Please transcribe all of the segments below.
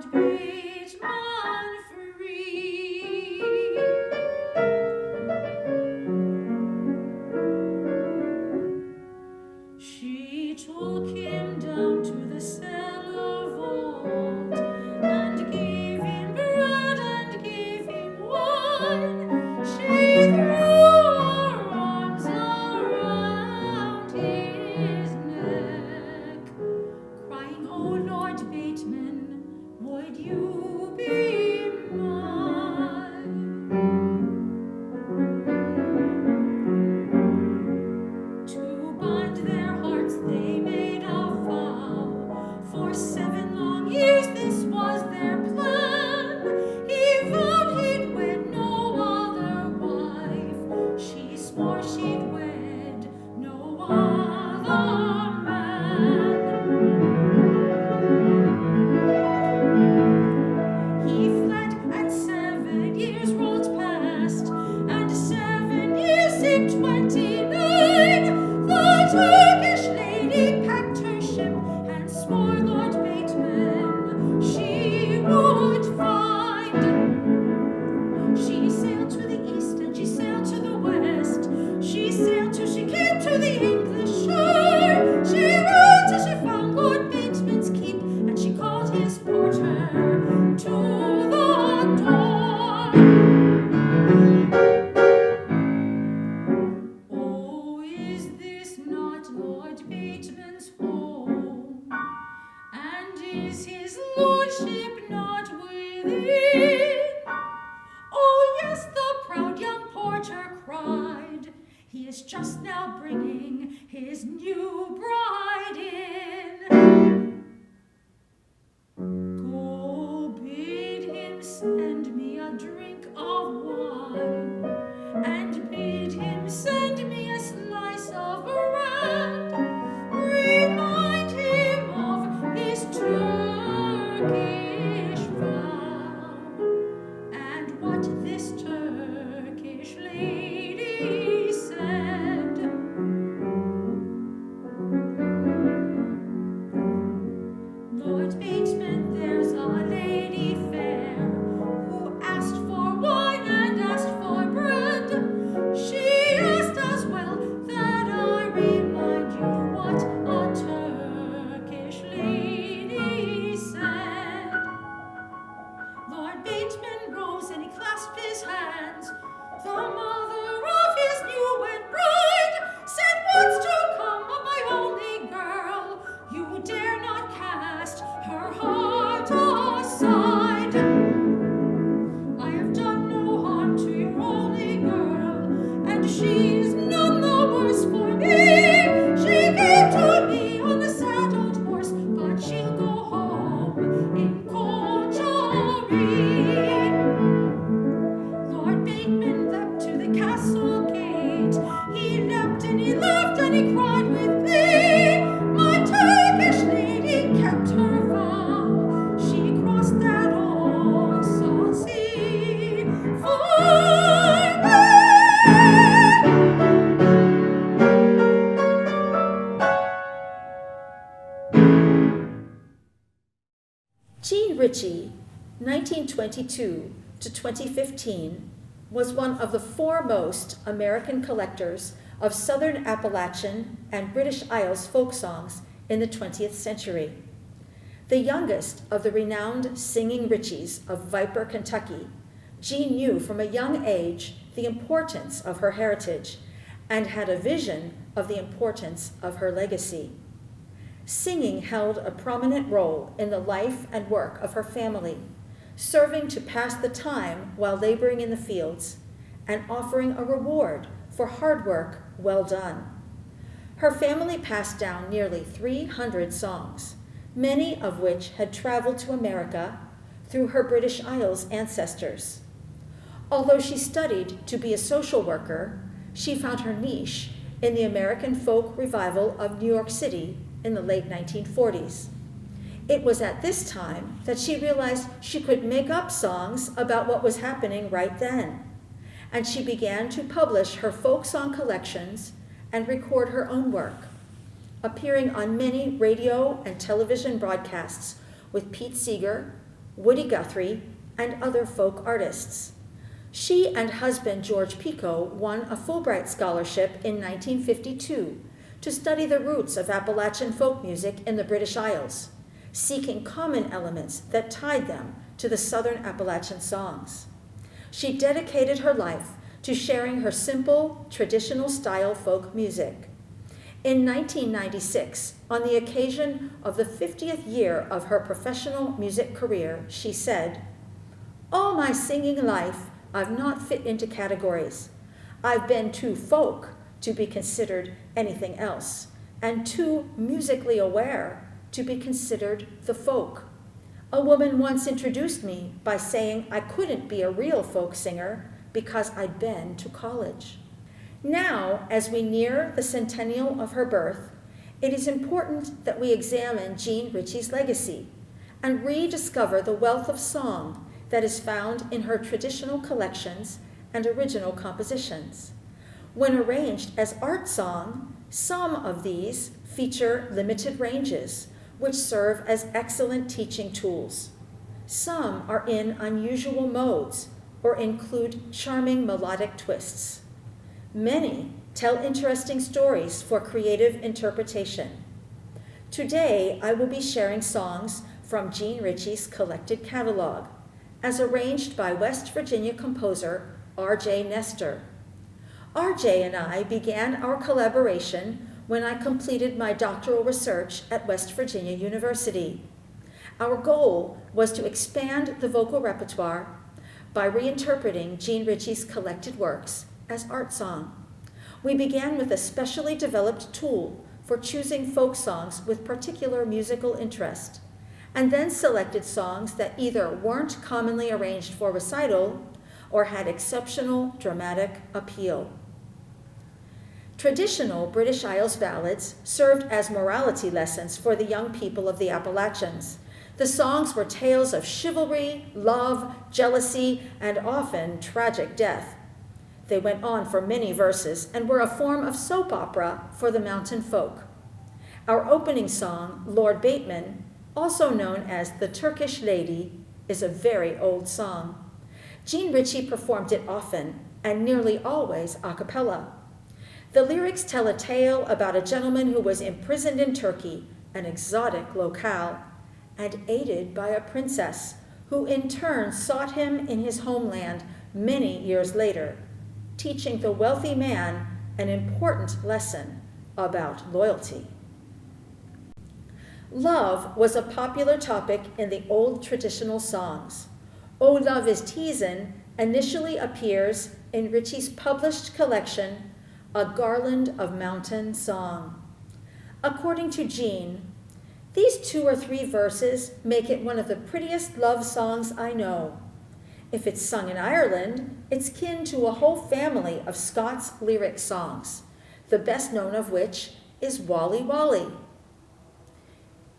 Lord Bateman free. She took him down to the cellar vault and gave him bread and gave him wine. She threw her arms around his neck, crying, "Oh, Lord Bateman, would you be mine?" To bind their hearts they made a vow. For 7 long years this was their plan. He vowed he'd wed no other wife. She swore she'd wed no other man. He fled and 7 years rolled past, and 7 years seemed 29. The Turkish lady packed her ship and swore Lord Bateman she would find. She sailed to the east and she sailed to the west. She sailed till she came to the English shore. She rode till she found Lord Bateman's keep, and she called his porter to the door. Oh, is this not Lord Bateman's home? And is his lordship not within? Oh, yes, the proud young porter cried. He is just now bringing his new bride in. Go bid him send me a drink of wine, and bid him send me a slice of bread. Remind him of his Turkish vow, and what this Turkish lady said. Lord Bateman, there's a lady fair who asked for wine and asked for bread. She asked as well that I remind you what a Turkish lady said. Lord Bateman rose and he clasped his hands. The mother of his new-wed bride said, "What's to come of my only girl? You dare not cast her heart aside. I have done no harm to your only girl, and she's none the worse for me. She came to me on the saddled horse, but she'll go home in Coterie." Lord Bateman leapt to the castle gate. He leapt and he laughed and he cried with glee. My Turkish lady kept her vow. She crossed that old salt sea for me. G. Ritchie, 1922 to 2015, was one of the foremost American collectors of Southern Appalachian and British Isles folk songs in the 20th century. The youngest of the renowned singing Ritchies of Viper, Kentucky, G knew from a young age the importance of her heritage and had a vision of the importance of her legacy. Singing held a prominent role in the life and work of her family, serving to pass the time while laboring in the fields and offering a reward for hard work well done. Her family passed down nearly 300 songs, many of which had traveled to America through her British Isles ancestors. Although she studied to be a social worker, she found her niche in the American folk revival of New York City in the late 1940s. It was at this time that she realized she could make up songs about what was happening right then, and she began to publish her folk song collections and record her own work, appearing on many radio and television broadcasts with Pete Seeger, Woody Guthrie, and other folk artists. She and husband George Pico won a Fulbright Scholarship in 1952 to study the roots of Appalachian folk music in the British Isles, seeking common elements that tied them to the Southern Appalachian songs. She dedicated her life to sharing her simple, traditional style folk music. In 1996, on the occasion of the 50th year of her professional music career, she said, "All my singing life, I've not fit into categories. I've been too folk to be considered anything else, and too musically aware to be considered the folk. A woman once introduced me by saying I couldn't be a real folk singer because I'd been to college." Now, as we near the centennial of her birth, it is important that we examine Jean Ritchie's legacy and rediscover the wealth of song that is found in her traditional collections and original compositions. When arranged as art song, some of these feature limited ranges, which serve as excellent teaching tools. Some are in unusual modes or include charming melodic twists. Many tell interesting stories for creative interpretation. Today, I will be sharing songs from Jean Ritchie's collected catalog, as arranged by West Virginia composer R.J. Nestor. R.J. and I began our collaboration when I completed my doctoral research at West Virginia University. Our goal was to expand the vocal repertoire by reinterpreting Jean Ritchie's collected works as art song. We began with a specially developed tool for choosing folk songs with particular musical interest, and then selected songs that either weren't commonly arranged for recital or had exceptional dramatic appeal. Traditional British Isles ballads served as morality lessons for the young people of the Appalachians. The songs were tales of chivalry, love, jealousy, and often tragic death. They went on for many verses and were a form of soap opera for the mountain folk. Our opening song, Lord Bateman, also known as The Turkish Lady, is a very old song. Jean Ritchie performed it often and nearly always a cappella. The lyrics tell a tale about a gentleman who was imprisoned in Turkey, an exotic locale, and aided by a princess who in turn sought him in his homeland many years later, teaching the wealthy man an important lesson about loyalty. Love was a popular topic in the old traditional songs. O Love is Teasin initially appears in Ritchie's published collection, A Garland of Mountain Song. According to Jean, these 2 or 3 verses make it one of the prettiest love songs I know. If it's sung in Ireland, it's kin to a whole family of Scots lyric songs, the best known of which is Wally Wally.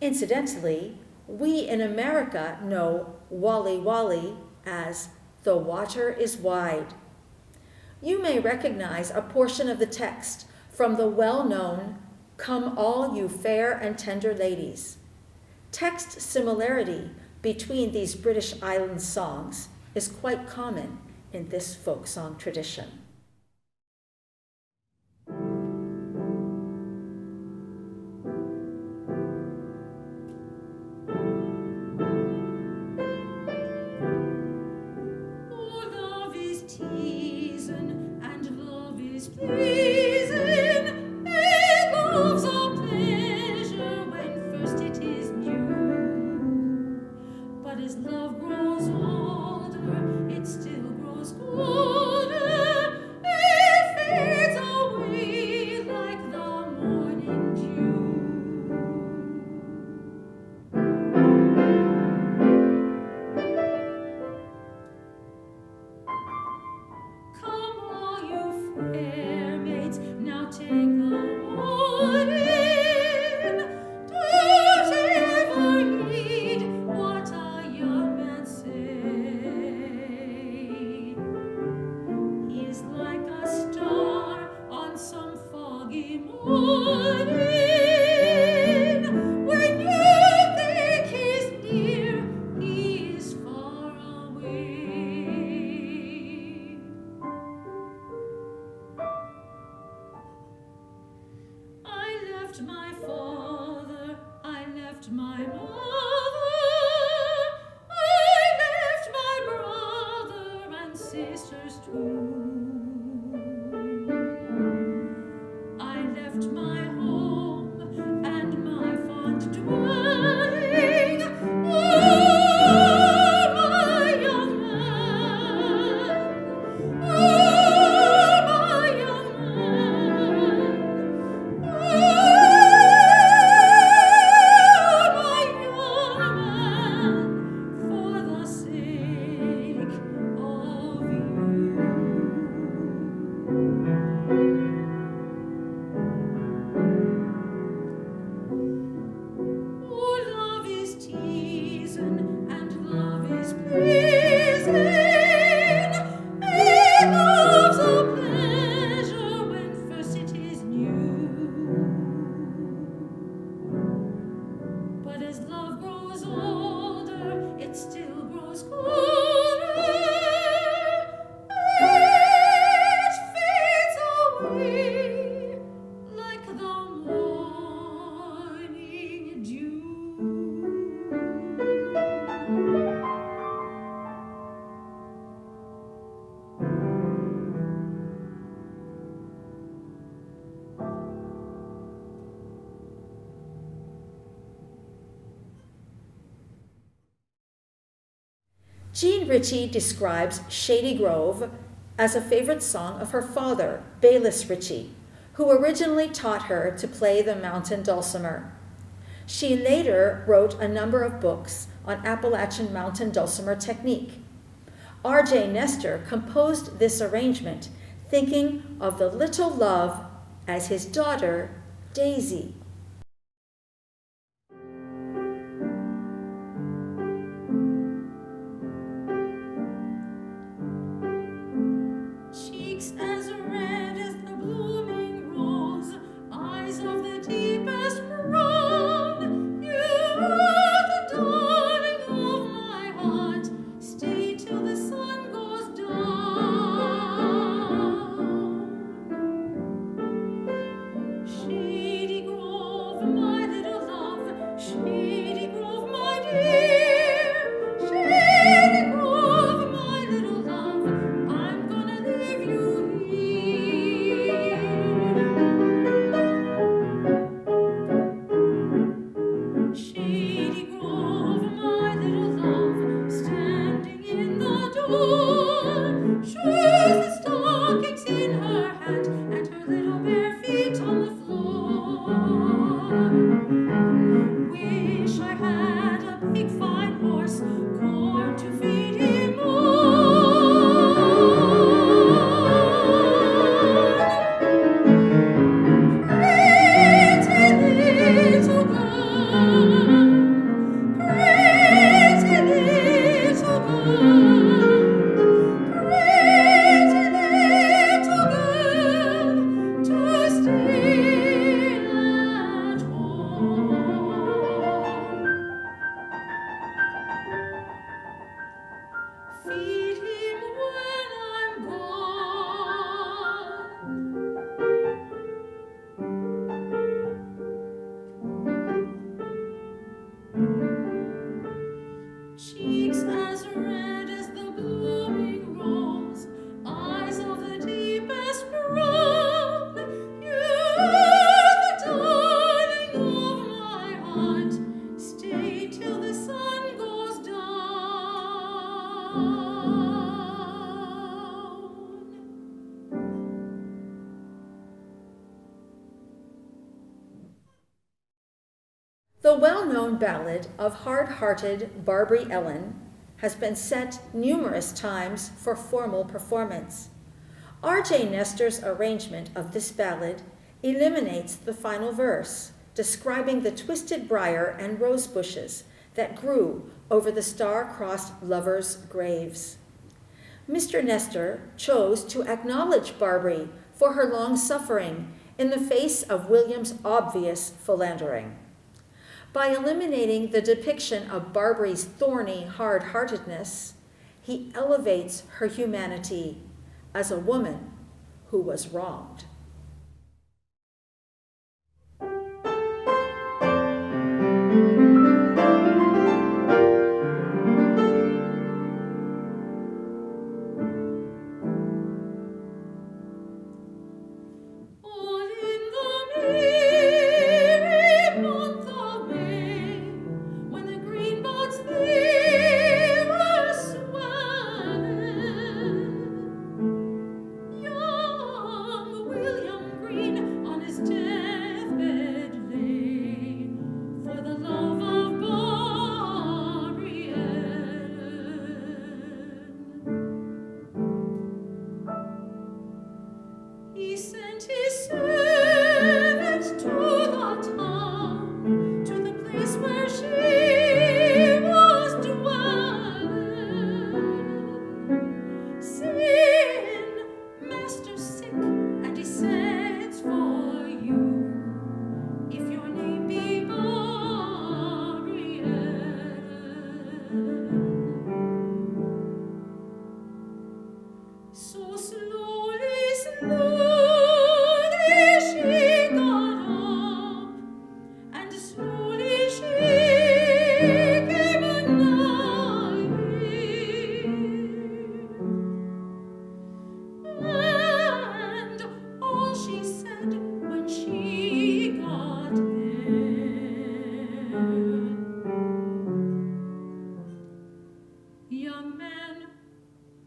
Incidentally, we in America know Wally Wally as The Water is Wide. You may recognize a portion of the text from the well-known Come All You Fair and Tender Ladies. Text similarity between these British Island songs is quite common in this folk song tradition. As love grows older, it still grows colder. sisters too. I left my home and my fond dwelling. Oh, my young man! Oh, my young man! For the sake of you. Oh, love is teasing and love is pleasing. It loves a pleasure when first it is new. But as love grows older, it still grows colder. It fades away like the morning dew. Jean Ritchie describes Shady Grove as a favorite song of her father, Bayless Ritchie, who originally taught her to play the mountain dulcimer. She later wrote a number of books on Appalachian mountain dulcimer technique. R.J. Nestor composed this arrangement, thinking of the little love as his daughter, Daisy. Cheeks as red as the blooming rose, eyes of the deepest brown. You are the darling of my heart. Stay till the sun goes down. Shady Grove, my little love. Shady Grove, my dear. Shady Grove, my little love. I'm gonna leave you here. Shady Grove, my little love, standing in the door, shows the stockings in her hand and her little bare feet on the floor. Wish I had a big fine horse, corn to feed him on. Pretty little girl, pretty little girl, pretty little girl, to stay at home. Feed him when I'm gone. Cheeks as red as the blooming rose, eyes of the deepest brown. You are the darling of my heart. Stay till the sun goes down. The well-known ballad of hard-hearted Barbary Ellen has been set numerous times for formal performance. R.J. Nestor's arrangement of this ballad eliminates the final verse, describing the twisted briar and rose bushes that grew over the star-crossed lovers' graves. Mr. Nestor chose to acknowledge Barbary for her long suffering in the face of William's obvious philandering. By eliminating the depiction of Barbary's thorny hard-heartedness, he elevates her humanity as a woman who was wronged.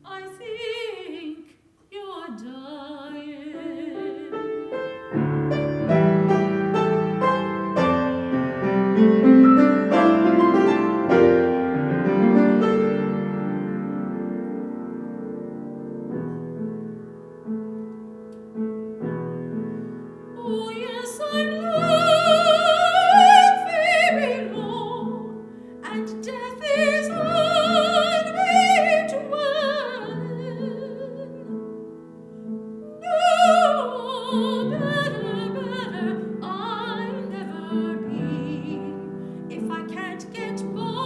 I think you're dying. Oh yes, I'm lying very low, and death is on me to no better I'll never be if I can't get Borean.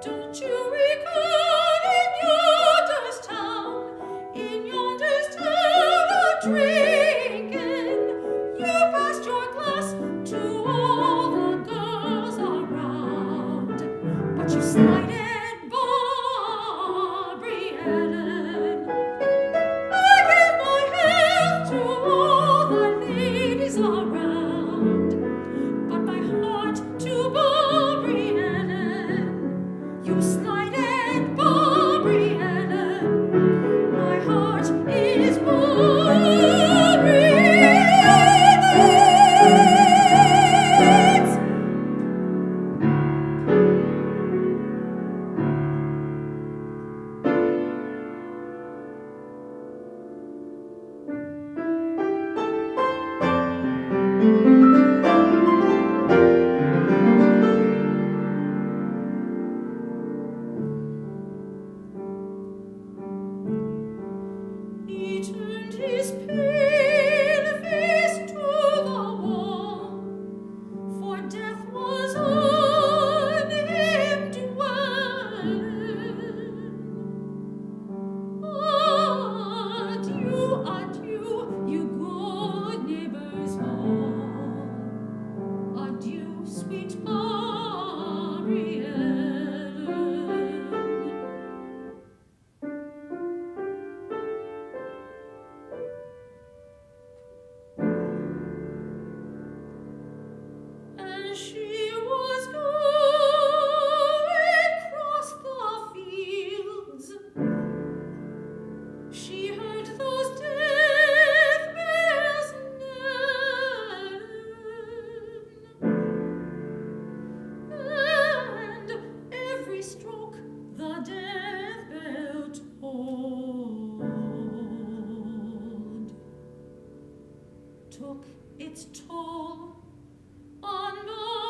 Don't you recall in yonder's town, a-drinking? You passed your glass to all the girls around, but you slighted Borean. I gave my health to all the ladies around, but my heart to Borean. You slighted Borean. My heart is Borean's. He turned his pale face to the wall, for death was on him dwelling. Adieu, adieu, you good neighbors all. Adieu, sweet Borean. And she was going across the fields. She heard those death bells and every stroke the death bell took its toll on Borean.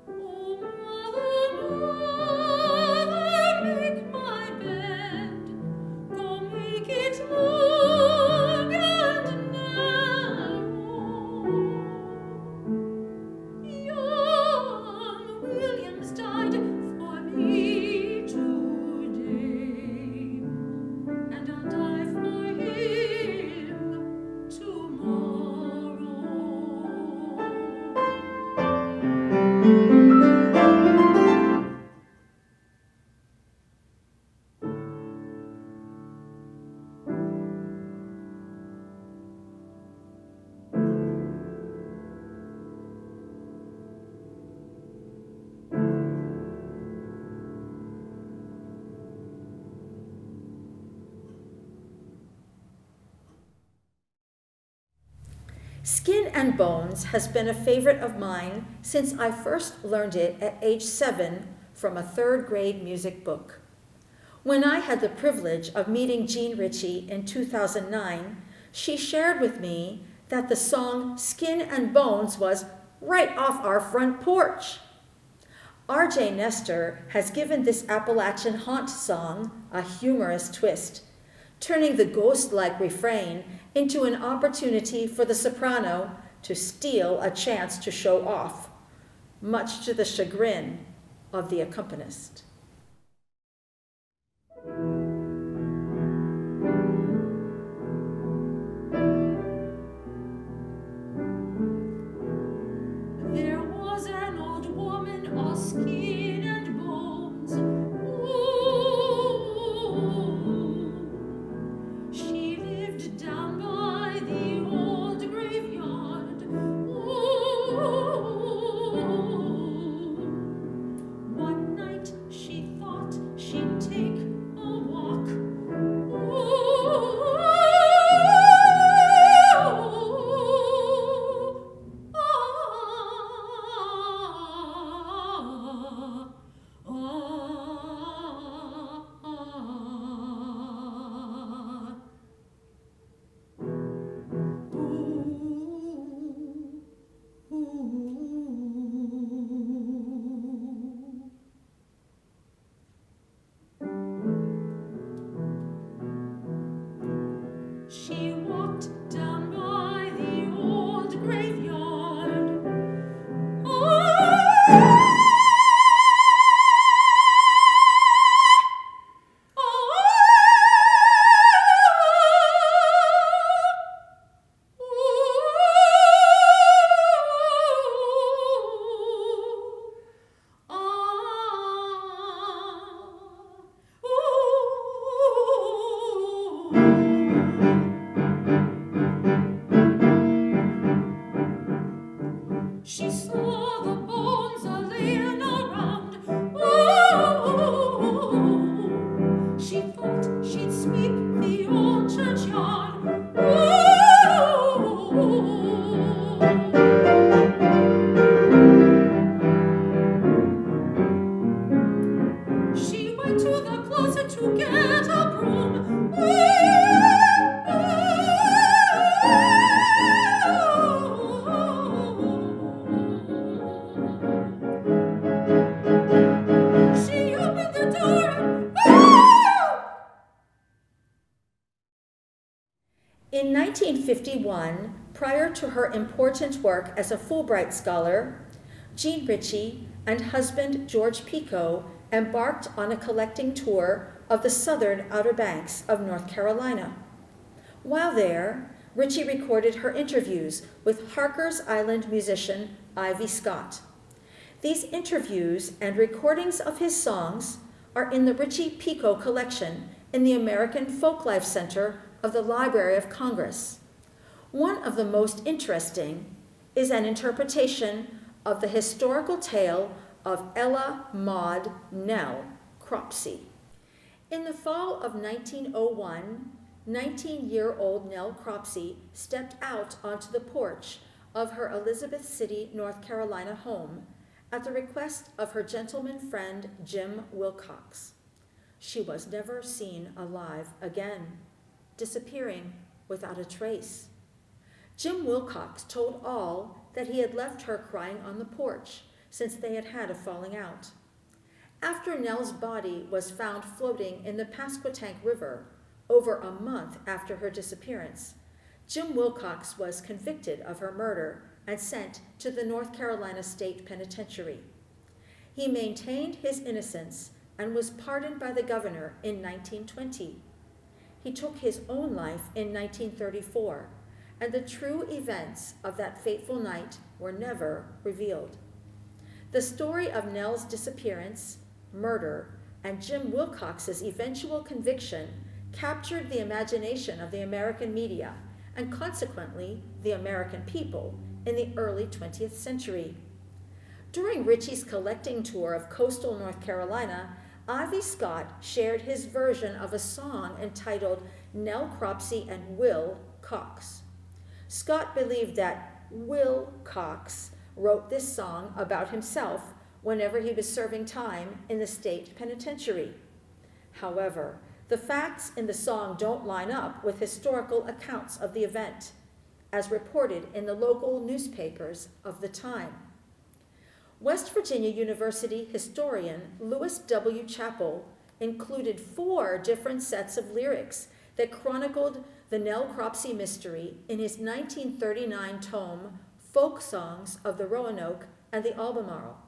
Oh, mother, make my bed, go make it long and narrow. Young William's died for me today, and I'll die for him tomorrow. Skin and Bones has been a favorite of mine since I first learned it at age 7 from a third-grade music book. When I had the privilege of meeting Jean Ritchie in 2009, she shared with me that the song Skin and Bones was right off our front porch. R.J. Nestor has given this Appalachian haunt song a humorous twist, turning the ghost-like refrain into an opportunity for the soprano to steal a chance to show off, much to the chagrin of the accompanist. There was an old woman, all skin and bones. Ooh, was to get a broom. She opened the door and In 1951, prior to her important work as a Fulbright scholar, Jean Ritchie and husband George Pico embarked on a collecting tour of the southern Outer Banks of North Carolina. While there, Ritchie recorded her interviews with Harker's Island musician Ivy Scott. These interviews and recordings of his songs are in the Ritchie-Pico collection in the American Folklife Center of the Library of Congress. One of the most interesting is an interpretation of the historical tale of Ella Maud Nell Cropsey. In the fall of 1901, 19-year-old Nell Cropsey stepped out onto the porch of her Elizabeth City, North Carolina home at the request of her gentleman friend Jim Wilcox. She was never seen alive again, disappearing without a trace. Jim Wilcox told all that he had left her crying on the porch since they had had a falling out. After Nell's body was found floating in the Pasquotank River over a month after her disappearance, Jim Wilcox was convicted of her murder and sent to the North Carolina State Penitentiary. He maintained his innocence and was pardoned by the governor in 1920. He took his own life in 1934, and the true events of that fateful night were never revealed. The story of Nell's disappearance, murder, and Jim Wilcox's eventual conviction captured the imagination of the American media and consequently the American people in the early 20th century. During Ritchie's collecting tour of coastal North Carolina, Ivy Scott shared his version of a song entitled Nell Cropsey and Will Cox. Scott believed that Will Cox wrote this song about himself whenever he was serving time in the state penitentiary. However, the facts in the song don't line up with historical accounts of the event, as reported in the local newspapers of the time. West Virginia University historian Lewis W. Chappell included 4 different sets of lyrics that chronicled the Nell Cropsey mystery in his 1939 tome, Folksongs of the Roanoke and the Albemarle.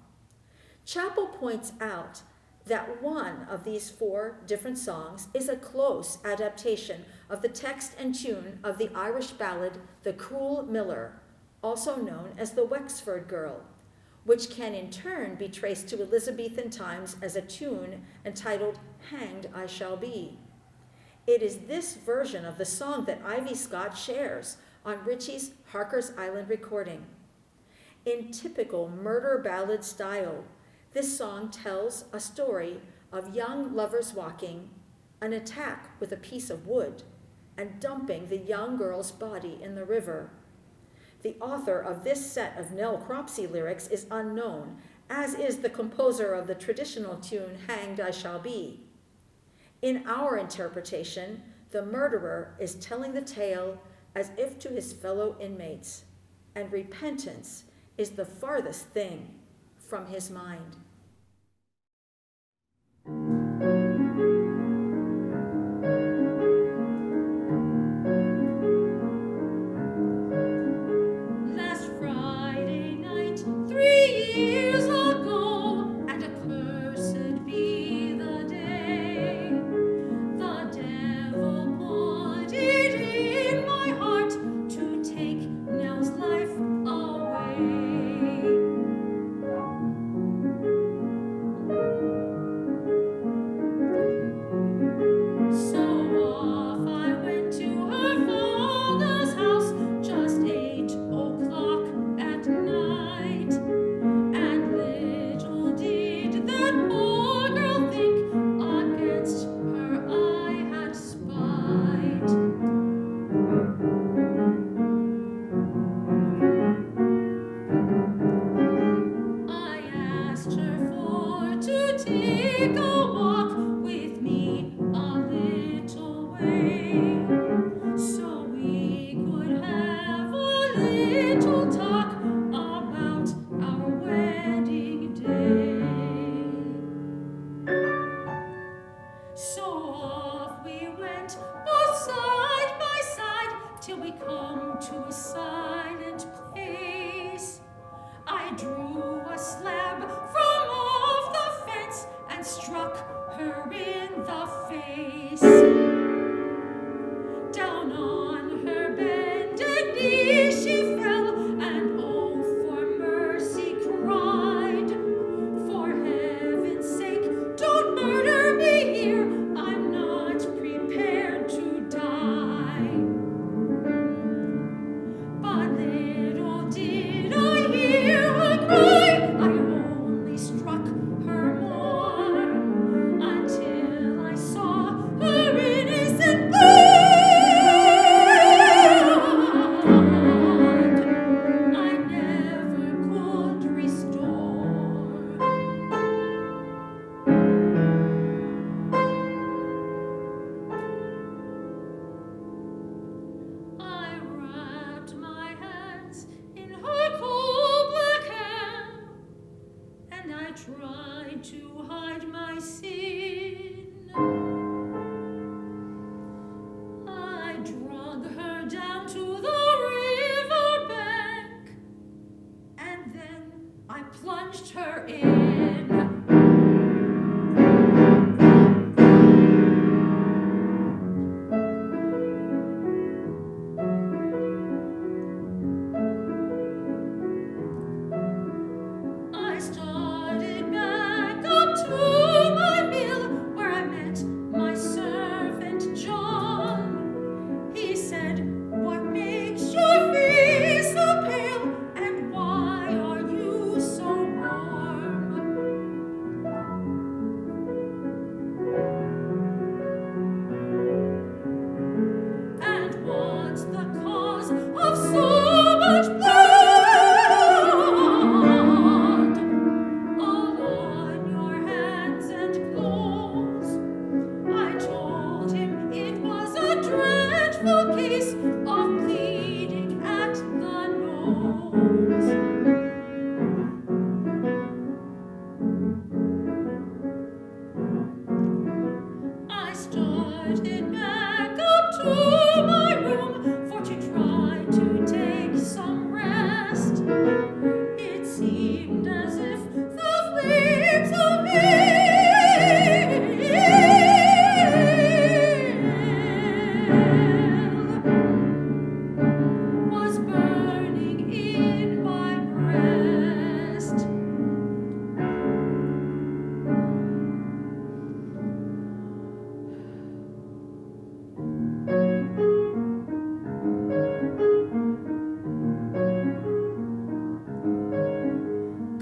Chappell points out that one of these 4 different songs is a close adaptation of the text and tune of the Irish ballad The Cruel Miller, also known as the Wexford Girl, which can in turn be traced to Elizabethan times as a tune entitled Hanged I Shall Be. It is this version of the song that Ivy Scott shares on Ritchie's Harker's Island recording. In typical murder ballad style, this song tells a story of young lovers walking, an attack with a piece of wood, and dumping the young girl's body in the river. The author of this set of Nell Cropsey lyrics is unknown, as is the composer of the traditional tune Hanged I Shall Be. In our interpretation, the murderer is telling the tale as if to his fellow inmates, and repentance is the farthest thing from his mind. last Friday night, 3 years ago, and accursed be the day, the devil put it in my heart to take Nell's life away. off we went, both side by side, till we come to a silent place. I drew a slab from off the fence and struck her in the face. Down on her bended knee she fell, and oh, for mercy cried. For heaven's sake, don't murder me here, I'm not prepared to die. But little did I hear her cry, I only struck her more, until I saw her innocent blood I never could restore. I wrapped my hands in her cold black hair, and I tried to hide my sin. I drug her down to the river bank, and then I plunged her in. I started back up to my mill, where I met my servant John. He said, "What makes your face so pale, and why are you so warm?" And what's the cause of so much blood all on your hands and clothes? I told him it was a dreadful case of bleeding at the nose. I started back up to my room for to try to take some rest. It seemed as if the flames of hell was burning in my breast.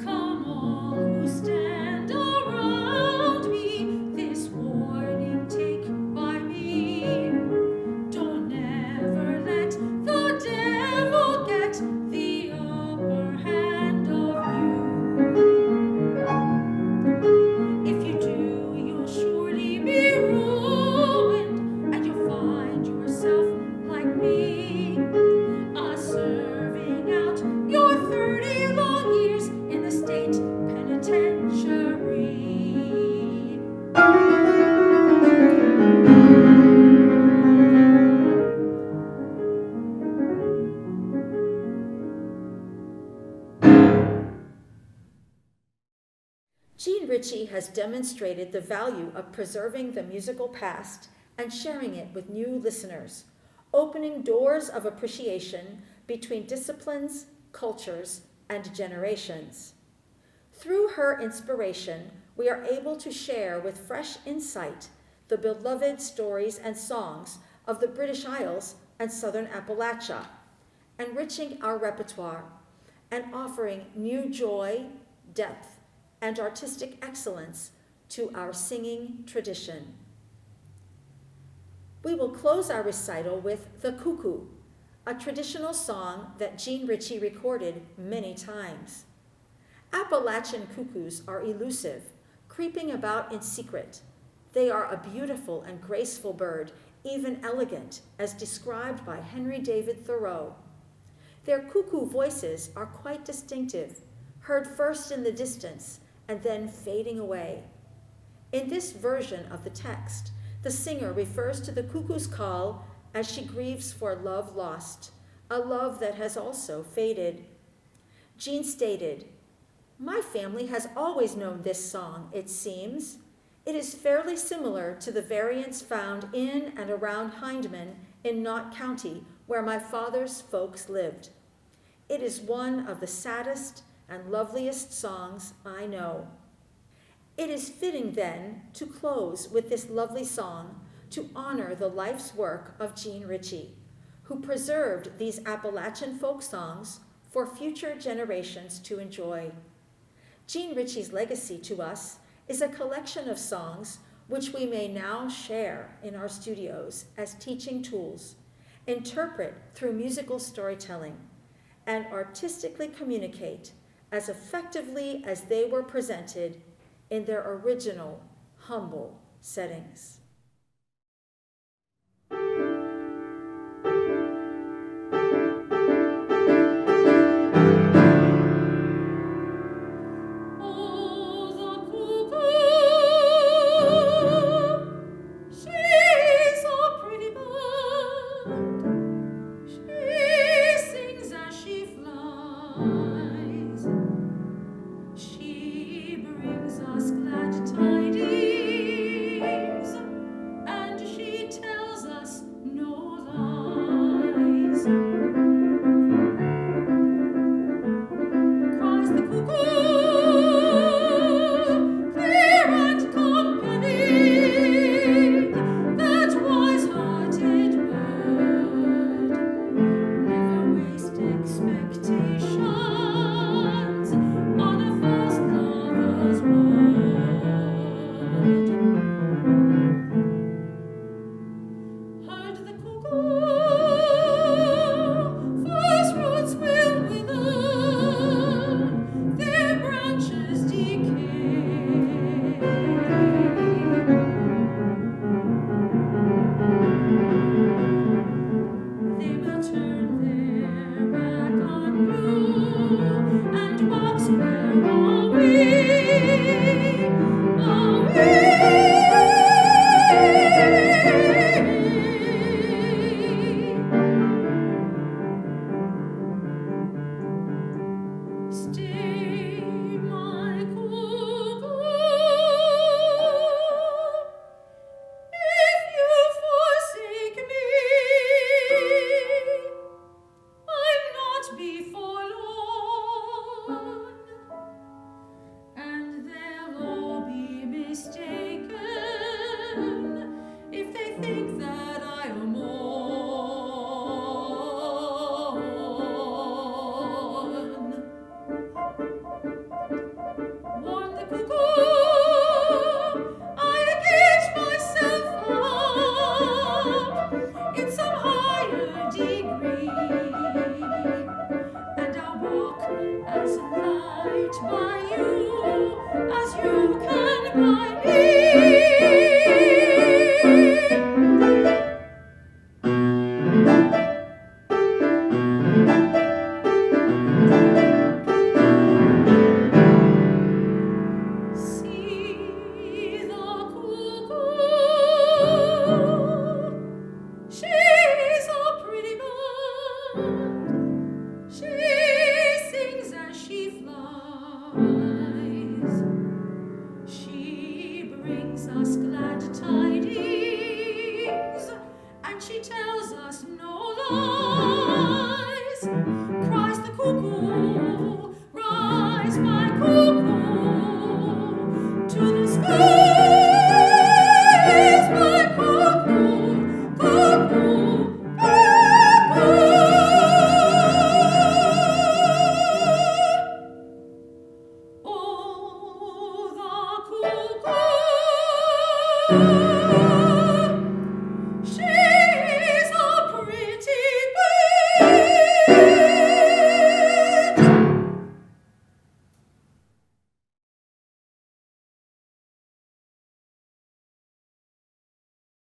Come all who stand around me, this warning take by me. Don't ever let the devil get the upper hand of you. If you do, you'll surely be ruined, and you'll find yourself like me, serving out your 30 long years in the state penitentiary. Jean Ritchie has demonstrated the value of preserving the musical past and sharing it with new listeners, opening doors of appreciation between disciplines, cultures, and generations. Through her inspiration, we are able to share with fresh insight the beloved stories and songs of the British Isles and Southern Appalachia, enriching our repertoire and offering new joy, depth, and artistic excellence to our singing tradition. We will close our recital with The Cuckoo, a traditional song that Jean Ritchie recorded many times. Appalachian cuckoos are elusive, creeping about in secret. They are a beautiful and graceful bird, even elegant, as described by Henry David Thoreau. Their cuckoo voices are quite distinctive, heard first in the distance and then fading away. In this version of the text, The singer refers to the cuckoo's call as she grieves for love lost, a love that has also faded. Jean stated, "My family has always known this song, it seems. It is fairly similar to the variants found in and around Hindman in Knott County, where my father's folks lived. It is one of the saddest and loveliest songs I know." It is fitting, then, to close with this lovely song to honor the life's work of Jean Ritchie, who preserved these Appalachian folk songs for future generations to enjoy. Jean Ritchie's legacy to us is a collection of songs which we may now share in our studios as teaching tools, interpret through musical storytelling, and artistically communicate as effectively as they were presented in their original humble settings. If they think